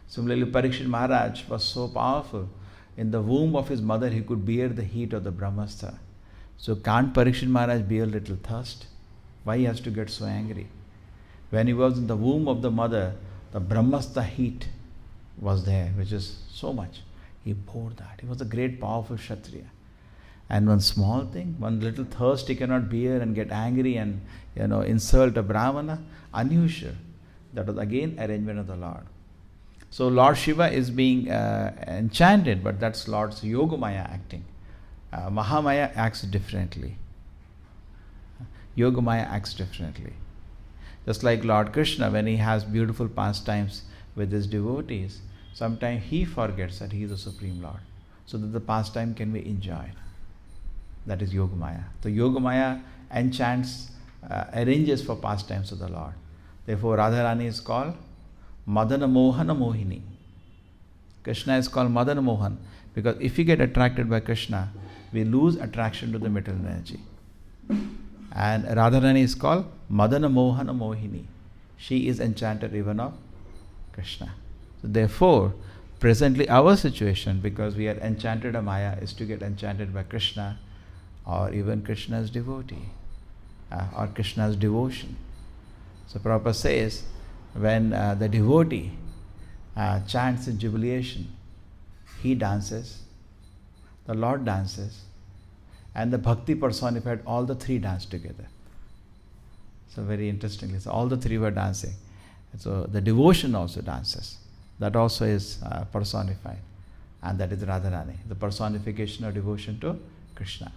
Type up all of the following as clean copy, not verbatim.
Similarly, Parikshit Maharaj was so powerful. In the womb of his mother, he could bear the heat of the Brahmastra. So can't Parikshit Maharaj bear a little thirst? Why he has to get so angry? When he was in the womb of the mother, the Brahmastra heat was there, which is so much. He bore that. He was a great, powerful Kshatriya. And one small thing, one little thirst he cannot bear and get angry and insult a Brahmana, unusual. That was again arrangement of the Lord. So Lord Shiva is being enchanted, but that's Lord's Yogamaya acting. Mahamaya acts differently. Yogamaya acts differently. Just like Lord Krishna, when he has beautiful pastimes with his devotees, sometimes he forgets that he is the Supreme Lord, so that the pastime can be enjoyed. That is Yogamaya. The Yogamaya enchants, arranges for pastimes of the Lord. Therefore, Radharani is called Madana Mohana Mohini. Krishna is called Madana Mohan because if we get attracted by Krishna, we lose attraction to the material energy. And Radharani is called Madana Mohana Mohini. She is enchanted even of Krishna. So therefore, presently our situation, because we are enchanted of Maya, is to get enchanted by Krishna or even Krishna's devotee or Krishna's devotion. So Prabhupada says, when the devotee chants in jubilation, he dances, the Lord dances, and the bhakti personified, all the three dance together. So very interestingly, so all the three were dancing. And so the devotion also dances. That also is personified. And that is Radharani, the personification of devotion to Krishna.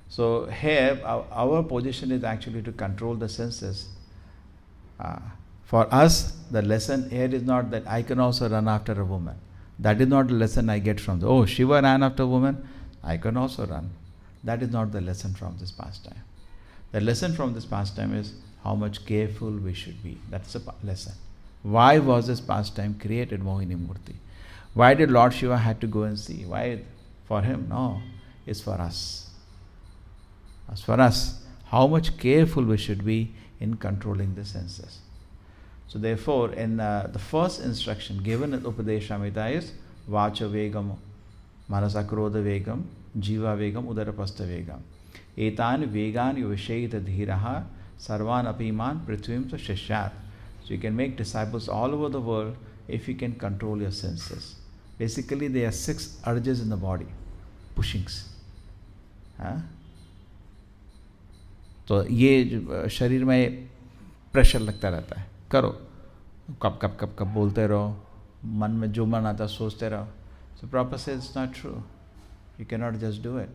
So here, our position is actually to control the senses. For us, the lesson here is not that I can also run after a woman. That is not the lesson I get from Shiva ran after a woman, I can also run. That is not the lesson from this pastime. The lesson from this pastime is how much careful we should be. That's the lesson. Why was this pastime created, Mohini Murti? Why did Lord Shiva have to go and see? Why for him? No, it's for us. As for us, how much careful we should be in controlling the senses. So therefore, in the first instruction given in Upadeshamrita is Vacha Vegam, Manasa Krodha Vegam, Jiva Vegam, Udarapasta Vegam. Etan Vegan Yuvashayita Dhiraha Sarvan Apiman Prithvim to Shishyat. So you can make disciples all over the world if you can control your senses. Basically, there are 6 urges in the body, pushings. तो ये शरीर में pressure लगता रहता है, करो, कब कब कब कब बोलते रहो, मन में जो मन आता सोचते रहो. So Prabhupada says it's not true. You cannot just do it.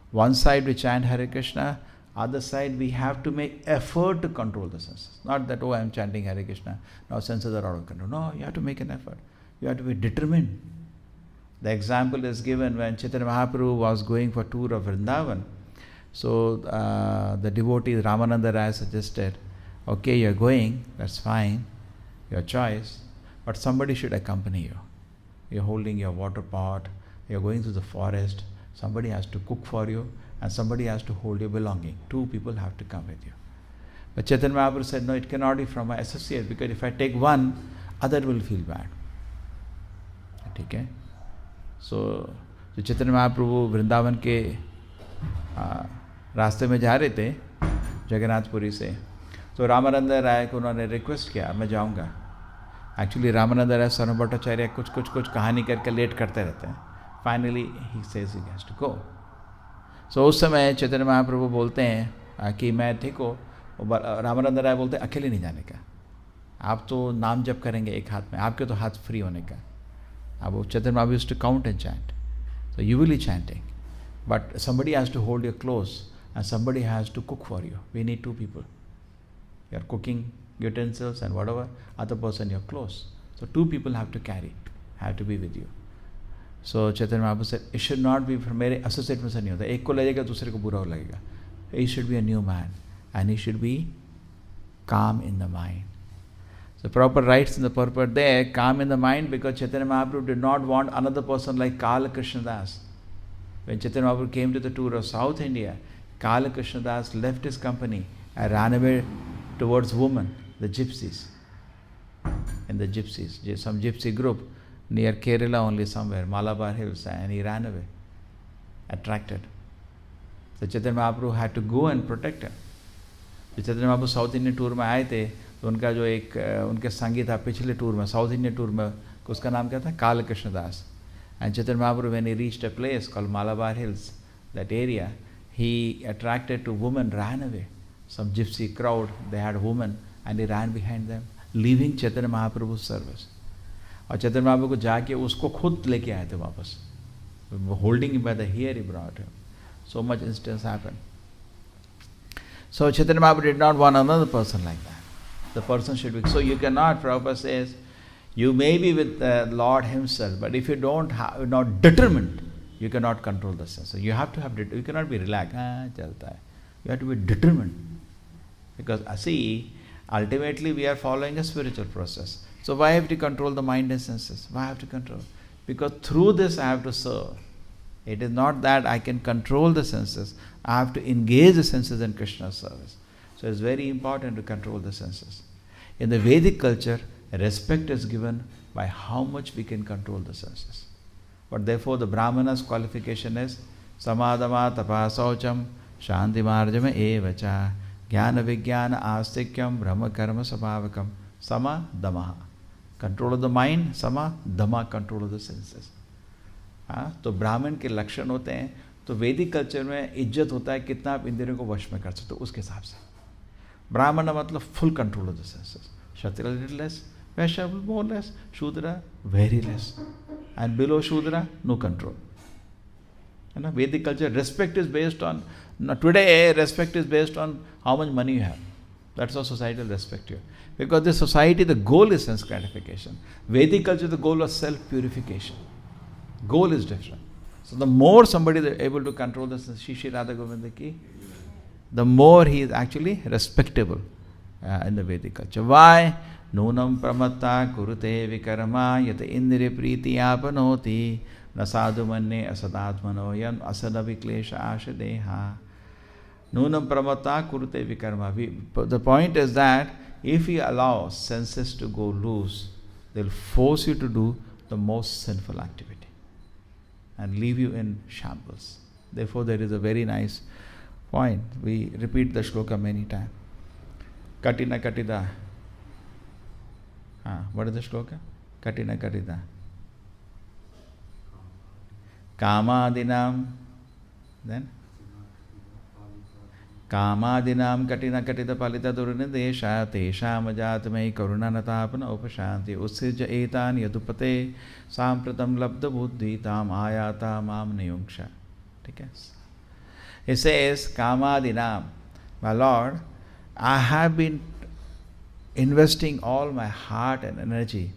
One side we chant Hare Krishna, other side we have to make effort to control the senses. Not that, I am chanting Hare Krishna, now senses are out of control. No, you have to make an effort. You have to be determined. The example is given when Chaitanya Mahaprabhu was going for tour of Vrindavan. So the devotee Ramananda Rai suggested, okay, you're going, that's fine, your choice, but somebody should accompany you. You're holding your water pot, you're going through the forest, somebody has to cook for you, and somebody has to hold your belonging. 2 people have to come with you. But Chaitanya Mahaprabhu said, no, it cannot be from my associate, because if I take one, other will feel bad. Okay? So Chaitanya Mahaprabhu Vrindavan के रास्ते में जा रहे थे जगन्नाथपुरी से, तो रामानंद राय को उन्होंने रिक्वेस्ट किया, मैं जाऊंगा. एक्चुअली रामानंद राय स्वर्ण भट्टाचार्य कुछ कहानी करके लेट करते रहते हैं. Finally he says he has to go. So उस समय चैतन्य महाप्रभु बोलते हैं कि मैं ठीक हो. रामानंद राय बोलते हैं अकेले नहीं जाने का, आप तो नाम जप करेंगे एक हाथ में, आपके तो हाथ फ्री होने का. अब Chaitanya Mahaprabhu used to count and chant, so you will be chanting, but somebody has to hold your clothes and somebody has to cook for you. We need 2 people. You are cooking utensils and whatever, other person your clothes. So 2 people have to carry, have to be with you. So Chaitanya Mahaprabhu said, it should not be from मेरे associate में से नहीं होता, एक को लगेगा दूसरे को बुरा लगेगा. He should be a new man and he should be calm in the mind. So Prabhupada writes in the purport there, calm in the mind, because Chaitanya Mahaprabhu did not want another person like Kala Krishnadas. When Chaitanya Mahaprabhu came to the tour of South India, Kala Krishnadas left his company and ran away towards women, the gypsies. in the gypsies, some gypsy group near Kerala only somewhere, Malabar Hills, and he ran away, attracted. So Chaitanya Mahaprabhu had to go and protect him. जब Chaitanya Mahaprabhu south Indian tour में आए थे तो उनका जो एक उनके संगी था पिछले टूर में, साउथ इंडियन टूर में, उसका नाम क्या था? काल Krishnadas. And Chaitanya Mahaprabhu, when he reached a place called Malabar Hills, that area, he attracted to women, ran away. Some gypsy crowd, they had women, and he ran behind them, leaving Chaitanya Mahaprabhu's service. और चैतन्य महाप्रभु को जाके उसको खुद लेके आए थे वापस, holding him by the hair, he brought him. So much instance happened. So Chaitanya Mahaprabhu did not want another person like that. The person should be. So you cannot, Prabhupada says, you may be with the Lord Himself, but if you don't have, not determined, you cannot control the senses. You have to have, you cannot be relaxed. Chalta hai. You have to be determined. Because see, ultimately we are following a spiritual process. So why have to control the mind and senses? Why have to control? Because through this I have to serve. It is not that I can control the senses. I have to engage the senses in Krishna's service. So it's very important to control the senses. In the Vedic culture, respect is given by how much we can control the senses. But therefore the Brahmana's qualification is Samadama tapa saucham shanti marjama evacha jnana vijnana astikyam brahma karma sabhavakam sama damaha. Control of the mind, sama dama, control of the senses. तो ब्राह्मण के लक्षण होते हैं. तो वैदिक culture में इज्जत होता है कितना आप इंद्रियों को वश में कर सकते हो उसके हिसाब से. ब्राह्मण मतलब full control of the senses. Kshatriya little less, Vysya more less, शूद्र वेरी लेस, एंड बिलो शूद्र नो कंट्रोल. है ना. वैदिक culture respect is based on, today respect is based on how much money you have. That's how society will respect you. Because this society, the goal is sense gratification. Vedic culture, the goal was self-purification. Goal is different. So the more somebody is able to control the Shri Radha Govinda ki, the more he is actually respectable in the Vedic culture. Why? Nunam pramatta kurute vikarma yata indriya priti apanoti nasadu manne asadadmano yan asada viklesha ashadeha. Nunam pramatta kurute vikarma. The point is that if you allow senses to go loose, they'll force you to do the most sinful activity and leave you in shambles. Therefore, there is a very nice point. We repeat the shloka many times. Katina katida. What is the shloka? Katina katida. Kamadinam. Then? Kamadinam katina katita palita durinidesha tesham ajatmai karunanatapana upashanti ussija etan yadupate sampratam labda buddhi tam ayata mam niyungsha. Okay. He says, Kamadinam, my Lord, I have been investing all my heart and energy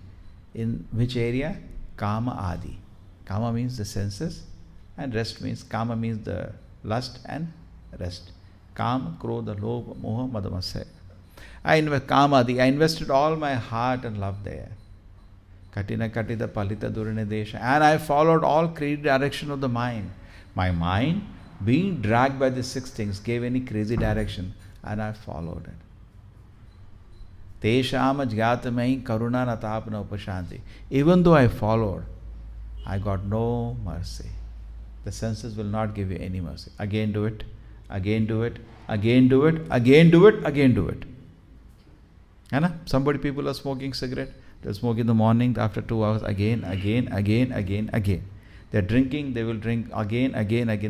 in which area? Kama Adi. Kama means the senses and rest means, Kama means the lust and rest. Kama, Krodha, Lobha, Moha, Madhamasya. I invested all my heart and love there. Katina Katita Palita Durinidesha. And I followed all crazy direction of the mind. My mind, being dragged by the six things, gave any crazy direction, and I followed it. Tesham jgatamai karuna natapana upashanti. Even though I followed, I got no mercy. The senses will not give you any mercy. Again do it. Again do it, again do it, again do it, again do it. Somebody, people are smoking cigarette, they'll smoke in the morning, after 2 hours, again. They're drinking, they will drink again.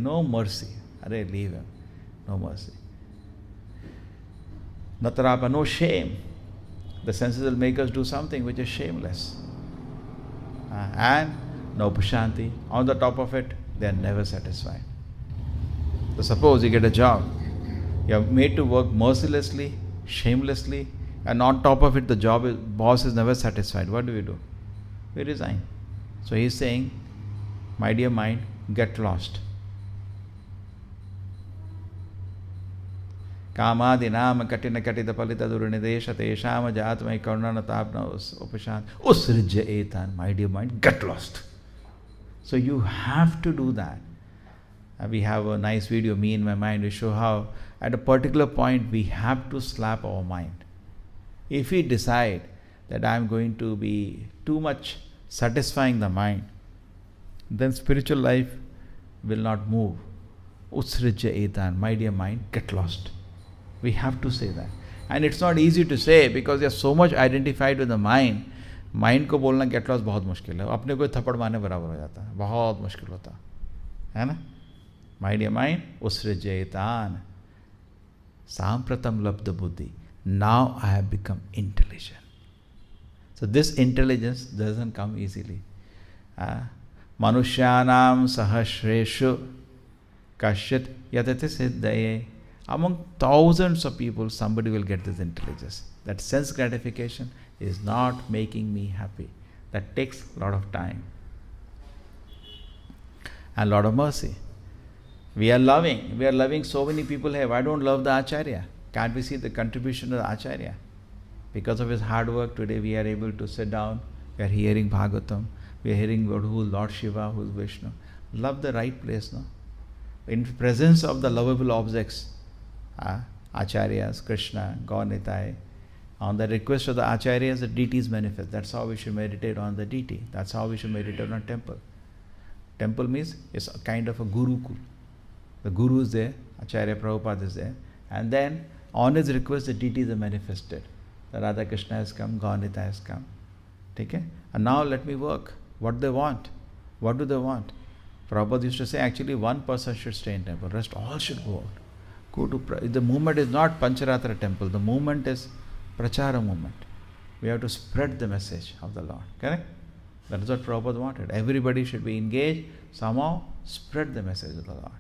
No mercy. Arey, leave him. No mercy. Natarapa, no shame. The senses will make us do something which is shameless. And no pashanti. On the top of it, they are never satisfied. So suppose you get a job, you are made to work mercilessly, shamelessly, and on top of it the boss is never satisfied. What do? We resign. So he is saying, my dear mind, get lost. Kamadinam katina katita palita durinidesha tesham jatmai karunanatapna upashan usrijya etan. My dear mind, get lost. So you have to do that. We have a nice video, me in my mind, to show how at a particular point we have to slap our mind. If we decide that I am going to be too much satisfying the mind, then spiritual life will not move. Utsrija etan, my dear mind, get lost. We have to say that. And it's not easy to say because you're so much identified with the mind. Mind को बोलना gate loss बहुत मुश्किल है, अपने को थप्पड़ मारने बराबर हो जाता है, बहुत मुश्किल होता है ना. माय डियर माइंड उसृजयतान सांप्रतम लब्ध बुद्धि. Now I have become intelligent. So this intelligence doesn't come easily. मनुष्यानाम सहस्रेषु कश्चित् यतते सिद्धये. Among thousands of people, somebody will get this intelligence. That sense gratification is not making me happy. That takes a lot of time and a lot of mercy. We are loving so many people here. Why don't love the Acharya? Can't we see the contribution of the Acharya? Because of his hard work, today we are able to sit down, we are hearing Bhagavatam, we are hearing who is Lord Shiva, who is Vishnu. Love the right place, no? In presence of the lovable objects, Acharyas, Krishna, God Nitai. On the request of the Acharyas, the deities manifest. That's how we should meditate on the deity. That's how we should meditate on temple. Temple means it's a kind of a gurukul. The guru is there, Acharya Prabhupada is there, and then on his request the deities are manifested. The Radha Krishna has come, God Nitai has come. Okay? And now let me work. What they want? What do they want? Prabhupada used to say actually one person should stay in temple, rest all should go out. The movement is not Pancharatra temple, the movement is Prachara movement. We have to spread the message of the Lord. Correct? That is what Prabhupada wanted. Everybody should be engaged, somehow spread the message of the Lord.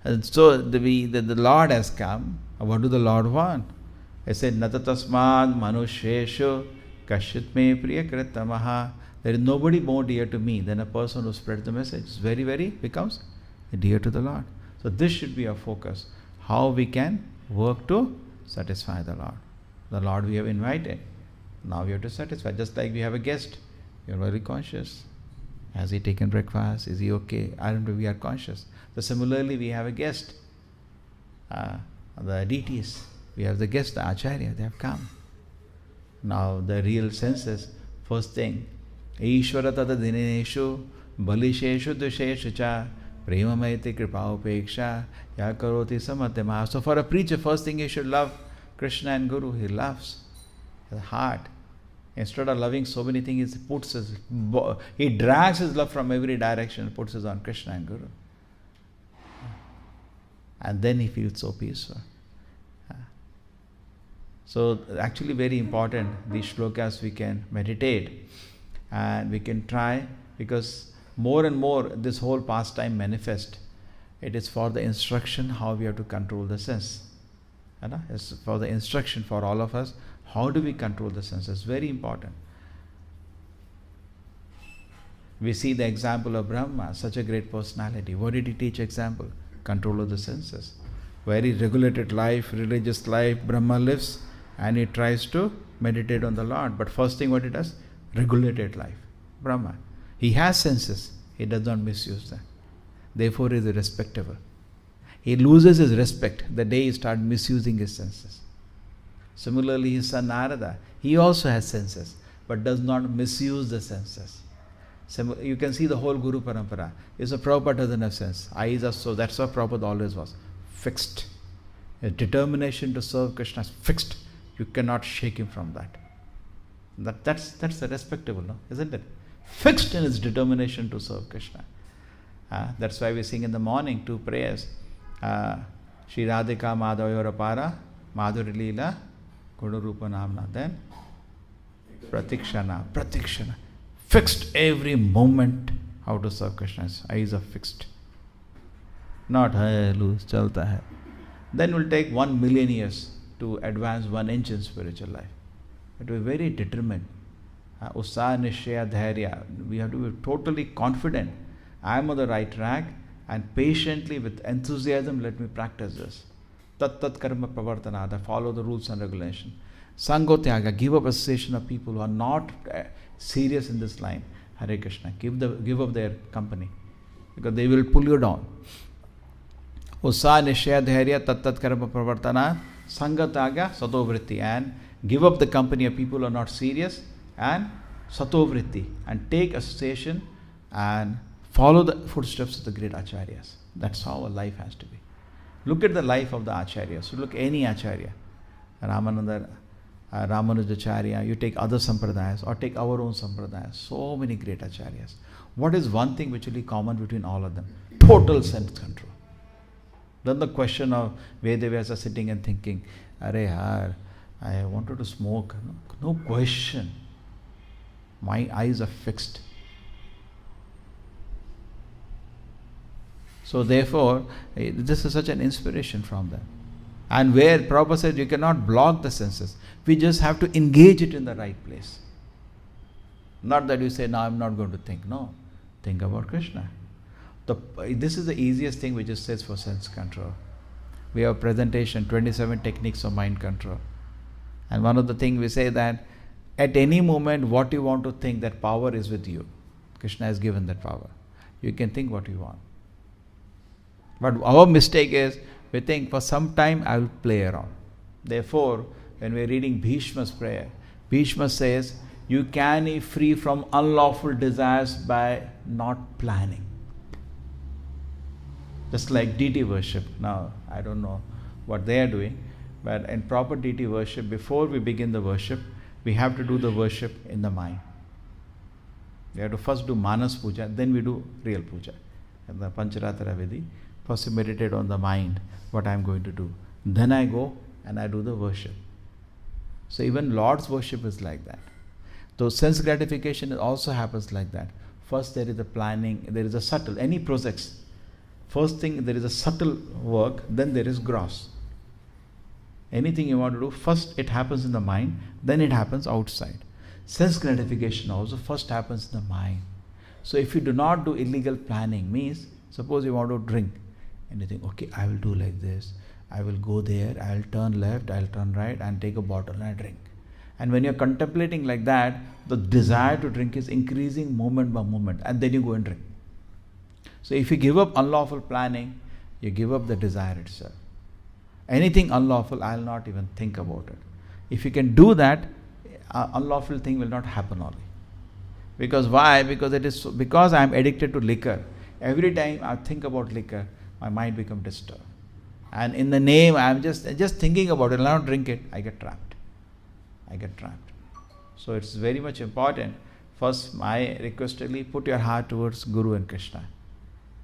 And so the Lord has come. What do the Lord want? He said, Nata tasmad manusheshu kashit me priyakritamaha. There is nobody more dear to me than a person who spreads the message. It's very, very becomes dear to the Lord. So this should be our focus. How we can work to satisfy the Lord. The Lord we have invited. Now we have to satisfy. Just like we have a guest. We are very conscious. Has he taken breakfast? Is he okay? I don't know, we are conscious. So similarly we have a guest. The deities. We have the guest, the Acharya. They have come. Now the real sense is, first thing, Ishvara tata dineshu balisheshu dusheshu cha premamaiti kripaopeksha ya karoti samatyama. So for a preacher, first thing he should love Krishna and Guru. He loves his heart. Instead of loving so many things, he drags his love from every direction and puts it on Krishna and Guru. And then he feels so peaceful. So actually very important, these shlokas we can meditate. And we can try, because more and more this whole pastime manifest. It is for the instruction how we have to control the sense. It's for the instruction for all of us. How do we control the senses? Very important. We see the example of Brahma, such a great personality. What did he teach example? Control of the senses. Very regulated life, religious life, Brahma lives, and he tries to meditate on the Lord. But first thing what he does? Regulated life. Brahma. He has senses. He does not misuse them. Therefore he is respectable. He loses his respect the day he starts misusing his senses. Similarly his son Narada, he also has senses, but does not misuse the senses. You can see the whole Guru Parampara. Is a Prabhupada doesn't have sense. Eyes are so, that's what Prabhupada always was. Fixed. A determination to serve Krishna is fixed. You cannot shake him from that. That's respectable, no? Isn't it? Fixed in his determination to serve Krishna. That's why we sing in the morning 2 prayers. Shri Radhika Madhavayora Para Madhuri Leela Guru Rupa Namna. Then Pratikshana. Fixed every moment how to serve Krishna. His eyes are fixed. Not loose, chalta hai. Then it will take 1 million years to advance 1 inch in spiritual life. We have to be very determined. Ussa Nishya Dhairya. We have to be totally confident. I am on the right track, and patiently with enthusiasm let me practice this. Tat karma pravartanada. Follow the rules and regulations. Sangotyaga. Give up association of people who are not serious in this line. Hare Krishna. Give up their company, because they will pull you down. Ussa Nishya Dhairya Tat karma pravartana Sangatyaga, satovritti, and give up the company of people who are not serious, and satovritti, and take association and follow the footsteps of the great acharyas. That's how a life has to be. Look at the life of the acharyas. Look any acharya, Ramananda, Ramanujacharya, you take other sampradayas or take our own sampradayas. So many great acharyas. What is one thing which will be common between all of them? Total sense control. Then the question of Vedavyasa sitting and thinking, Are yaar, I wanted to smoke. No question. My eyes are fixed. So therefore, this is such an inspiration from them. And where Prabhupada said you cannot block the senses. We just have to engage it in the right place. Not that you say, no, I'm not going to think. No. Think about Krishna. This is the easiest thing which is says for sense control. We have a presentation, 27 techniques of mind control. And one of the things we say that at any moment what you want to think, that power is with you. Krishna has given that power. You can think what you want. But our mistake is we think for some time I will play around. Therefore, when we are reading Bhishma's prayer, Bhishma says, you can be free from unlawful desires by not planning. Just like deity worship. Now, I don't know what they are doing, but in proper deity worship, before we begin the worship, we have to do the worship in the mind. We have to first do Manas Puja, then we do real Puja. And the Pancharatara Vidhi, first we meditate on the mind, what I am going to do. Then I go and I do the worship. So even Lord's worship is like that. So sense gratification also happens like that. First there is the planning, there is a subtle, any projects. First thing there is a subtle work, then there is gross. Anything you want to do, first it happens in the mind, then it happens outside. Sense gratification also first happens in the mind. So if you do not do illegal planning, means suppose you want to drink and you think, okay, I will do like this, I will go there, I will turn left, I will turn right and take a bottle and I drink. And when you are contemplating like that, the desire to drink is increasing moment by moment, and then you go and drink. So if you give up unlawful planning, you give up the desire itself. Anything unlawful, I will not even think about it. If you can do that, unlawful thing will not happen only. Because why? Because I am addicted to liquor. Every time I think about liquor, my mind becomes disturbed. And in the name, I am just thinking about it, I will not drink it, I get trapped. So it's very much important. First, my request really, put your heart towards Guru and Krishna.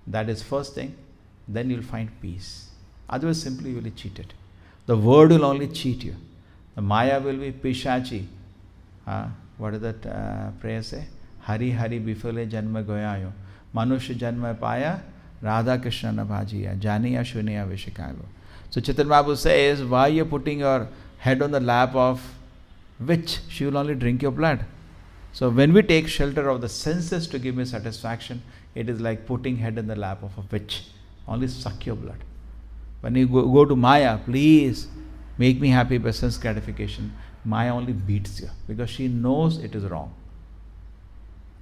That is first thing. Then you'll find peace. Otherwise, simply you will be cheated. The word will only cheat you. The Maya will be pishachi. What does that prayer say? Hari Hari Bifale Janma Goyayo. Manusha Janma Paya Radha Krishna Nabhajiya. Janiya Shuniya Vishikalo. So Chaitanya Mahaprabhu says, why you are putting your head on the lap of witch? She will only drink your blood. So when we take shelter of the senses to give me satisfaction, it is like putting head in the lap of a witch. Only suck your blood. When you go to Maya, please make me happy by sense gratification, Maya only beats you because she knows it is wrong.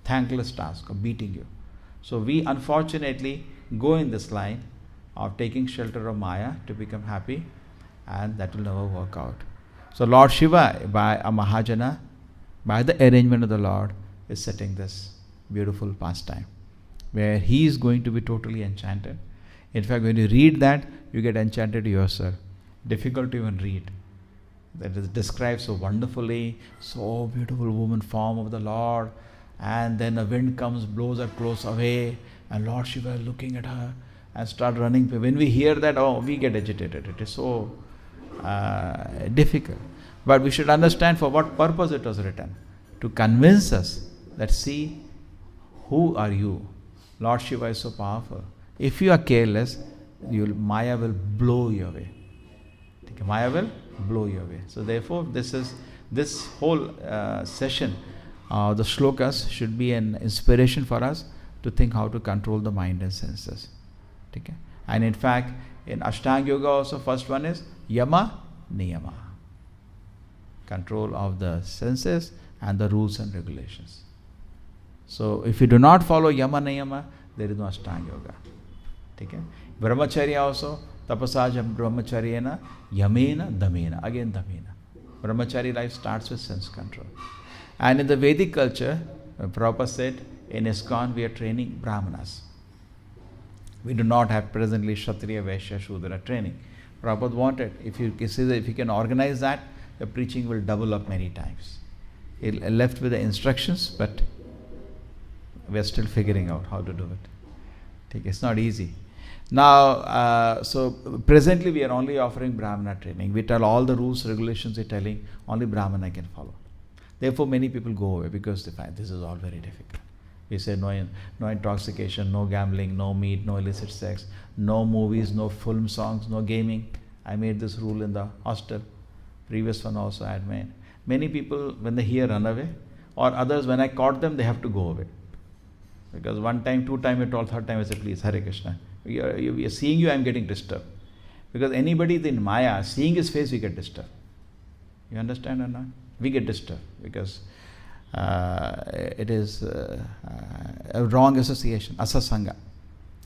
Thankless task of beating you. So we unfortunately go in this line of taking shelter of Maya to become happy, and that will never work out. So Lord Shiva, by a Mahajana, by the arrangement of the Lord, is setting this beautiful pastime where he is going to be totally enchanted. In fact, when you read that, you get enchanted yourself. Difficult to even read. That is described so wonderfully, so beautiful woman form of the Lord, and then a wind comes, blows her clothes away, and Lord Shiva is looking at her and start running. When we hear that, we get agitated. It is so difficult. But we should understand for what purpose it was written. To convince us that, see, who are you? Lord Shiva is so powerful. If you are careless, Maya will blow you away. Maya will blow you away. So therefore, this whole session, the shlokas should be an inspiration for us to think how to control the mind and senses. Okay? And in fact, in Ashtanga Yoga also, first one is Yama Niyama. Control of the senses and the rules and regulations. So if you do not follow Yama Niyama, there is no Ashtanga Yoga. Okay? Brahmacharya also, Tapasajam brahmacharyena yamena damena. Again damena. Brahmachari life starts with sense control. And in the Vedic culture, Prabhupada said, in ISKCON we are training Brahmanas. We do not have presently Kshatriya, Vaishya, Shudra training. Prabhupada wanted, if you can organize that, the preaching will double up many times. He left with the instructions, but we are still figuring out how to do it. It's not easy. Now, so presently we are only offering Brahmana training. We tell all the rules, regulations we're telling, only Brahmana can follow. Therefore, many people go away because they find this is all very difficult. We say no intoxication, no gambling, no meat, no illicit sex, no movies, no film songs, no gaming. I made this rule in the hostel. Previous one also I had made. Many people, when they hear, run away. Or others, when I caught them, they have to go away. Because one time, two time, I told, third time I said, please, Hare Krishna. We are seeing you, I am getting disturbed. Because anybody in Maya, seeing his face, we get disturbed. You understand or not? We get disturbed because it is a wrong association. Asasanga.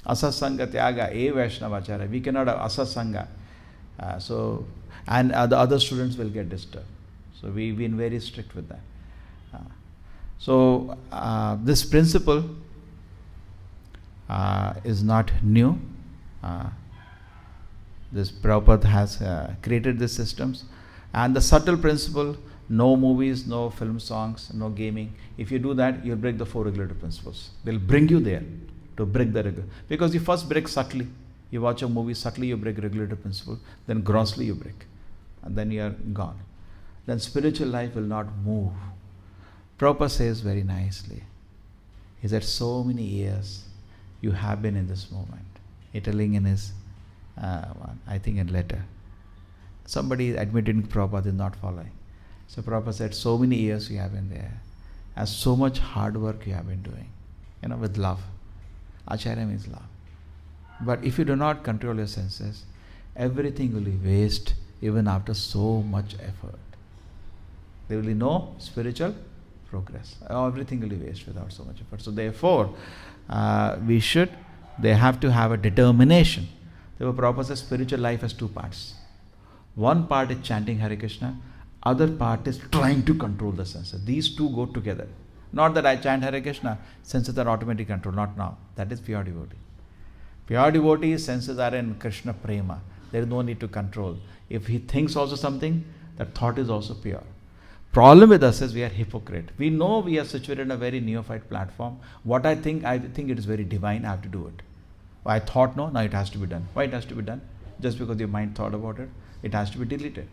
Asasanga tyaga e Vaishnavacharya. We cannot have asasanga. And the other students will get disturbed. So we've been very strict with that. This principle is not new. This Prabhupada has created these systems. And the subtle principle, no movies, no film songs, no gaming. If you do that, you'll break the 4 regulative principles. They'll bring you there to break the regulative. Because you first break subtly. You watch a movie, subtly you break regulative principle. Then grossly you break. And then you are gone. Then spiritual life will not move. Prabhupada says very nicely. He said, so many years you have been in this moment. He telling in his, I think in letter. Somebody admitting Prabhupada is not following. So Prabhupada said, so many years you have been there. And so much hard work you have been doing. With love. Acharya means love. But if you do not control your senses, everything will be waste even after so much effort. There will be no spiritual progress. Everything will be waste without so much effort. So therefore, they have to have a determination. Therefore, Prabhupada says spiritual life has 2 parts. One part is chanting Hare Krishna, other part is trying to control the senses. These two go together. Not that I chant Hare Krishna, senses are automatically controlled, not now. That is pure devotee. Pure devotee, senses are in Krishna prema. There is no need to control. If he thinks also something, that thought is also pure. Problem with us is we are hypocrite. We know we are situated in a very neophyte platform. What I think it is very divine, I have to do it. I thought no, now it has to be done. Why it has to be done? Just because your mind thought about it, it has to be deleted.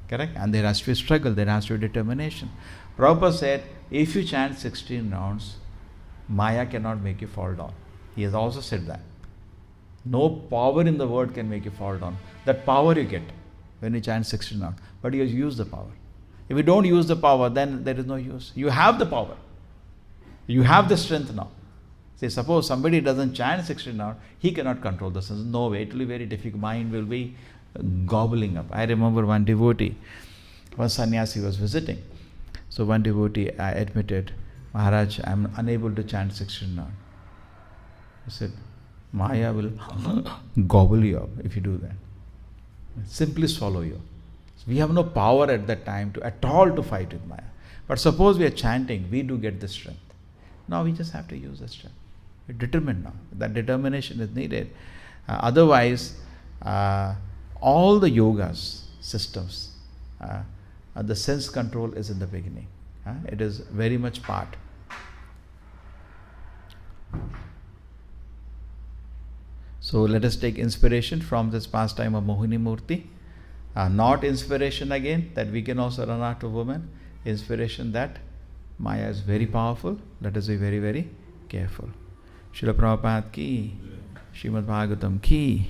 Correct? And there has to be struggle, there has to be determination. Prabhupada said, if you chant 16 rounds, Maya cannot make you fall down. He has also said that. No power in the world can make you fall down. That power you get when you chant 16 rounds. But you use the power. If you don't use the power, then there is no use. You have the power. You have the strength now. Say, suppose somebody doesn't chant 16 rounds, he cannot control the senses. No way, it will be very difficult. Mind will be gobbling up. I remember one devotee, one sannyasi was visiting. So one devotee admitted, Maharaj, I am unable to chant 16 rounds. He said, Maya will gobble you up if you do that. Simply swallow you. So we have no power at that time at all to fight with Maya. But suppose we are chanting, we do get the strength. Now we just have to use the strength. We're determined now. That determination is needed. Otherwise, all the yogas, systems, the sense control is in the beginning. It is very much part. So let us take inspiration from this pastime of Mohini Murti. Not inspiration again that we can also run after women. Inspiration that Maya is very powerful. Let us be very, very careful. Srila Prabhupada ki, Srimad Bhagavatam ki.